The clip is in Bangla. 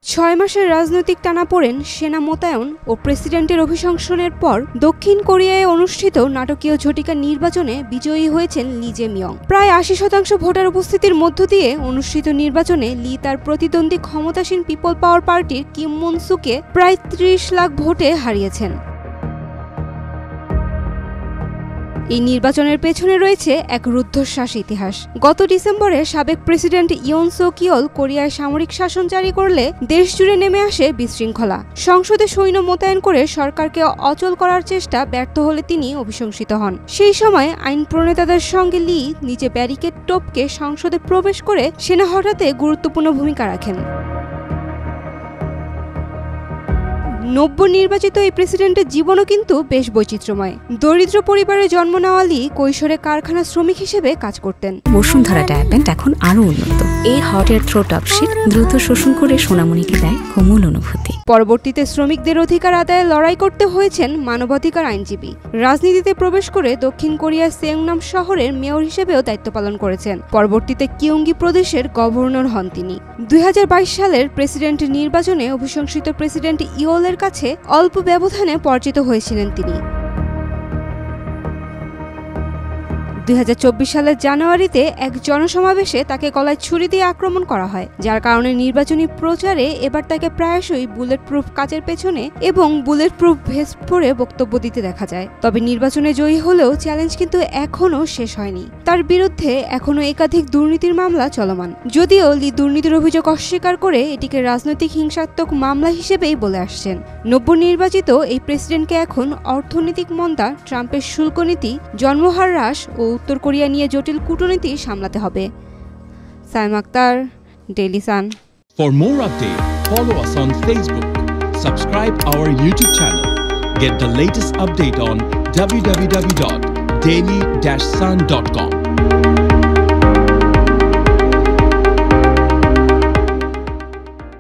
6 মাসের রাজনৈতিক টানাপোড়েন, সেনা মোতায়েন ও প্রেসিডেন্টের অভিশংসনের পর দক্ষিণ কোরিয়ায় অনুষ্ঠিত নাটকীয় ঝটিকা নির্বাচনে বিজয়ী হয়েছেন লি জে-মিয়ং। প্রায় ৮০% ভোটার উপস্থিতির মধ্য দিয়ে অনুষ্ঠিত নির্বাচনে লি তার প্রতিদ্বন্দ্বী ক্ষমতাসীন পিপল পাওয়ার পার্টির কিম মুন-সুকে প্রায় ৩০ লাখ ভোটে হারিয়েছেন। এই নির্বাচনের পেছনে রয়েছে এক রুদ্ধশ্বাস ইতিহাস। গত ডিসেম্বরে সাবেক প্রেসিডেন্ট ইয়ন সো-কিয়ল কোরিয়ায় সামরিক শাসন জারি করলে দেশ জুড়ে নেমে আসে বিশৃঙ্খলা। সংসদে সৈন্য মোতায়েন করে সরকারকে অচল করার চেষ্টা ব্যর্থ হলে তিনি অভিশংসিত হন। সেই সময় আইন প্রণেতাদের সঙ্গে লি নিচে ব্যারিকেড টপকে সংসদে প্রবেশ করে সেনা হটাতে গুরুত্বপূর্ণ ভূমিকা রাখেন। নবনির্বাচিত এই প্রেসিডেন্টের জীবনও কিন্তু বেশ বৈচিত্র্যময়। দরিদ্র পরিবারে জন্ম নেওয়া লি কৈশোরে কারখানা শ্রমিক হিসেবে কাজ করতেন। বসুন্ধরা ডায়াপেন্ট এখন আরো উন্নত। এই hot air through top sheet দ্রুত শোষণ করে সোনামণিকে দেয় কোমল অনুভূতি। পরবর্তীতে শ্রমিকদের অধিকার আদায়ে লড়াই করতে হয়েছেন মানবাধিকার আইনজীবী। রাজনীতিতে প্রবেশ করে দক্ষিণ কোরিয়ার সেংনাম শহরের মেয়র হিসেবেও দায়িত্ব পালন করেছেন। পরবর্তীতে কিয়ংগি প্রদেশের গভর্নর হন তিনি। ২০২২ সালের প্রেসিডেন্ট নির্বাচনে অভিশংসিত প্রেসিডেন্ট ইয়োলের কাছে অল্প ব্যবধানে পরাজিত হয়েছিলেন তিনি। ২০২৪ সালের জানুয়ারিতে এক জনসমাবেশে তাকে গলায় ছুরি দিয়ে আক্রমণ করা হয়, যার কারণে নির্বাচনী প্রচারে এবার তাকে প্রায়শই বুলেট প্রুফ কাচের পেছনে এবং বুলেট প্রুফ ভেস্ট পরে বক্তব্য দিতে দেখা যায়। তবে নির্বাচনে জয়ী হলেও চ্যালেঞ্জ কিন্তু এখনও শেষ হয়নি। তার বিরুদ্ধে এখনও একাধিক দুর্নীতির মামলা চলমান। যদিও লি দুর্নীতির অভিযোগ অস্বীকার করে এটিকে রাজনৈতিক হিংসাত্মক মামলা হিসেবেই বলে আসছেন। নবনির্বাচিত এই প্রেসিডেন্টকে এখন অর্থনৈতিক মন্দা, ট্রাম্পের শুল্ক নীতি, জন্মহার হ্রাস ও উত্তর কোরিয়া নিয়ে জটিল কূটনীতি সামলাতে হবে। Saima Akhtar, daily sun. For more updates, follow us on Facebook, subscribe our YouTube channel, get the latest update on www.daily-sun.com.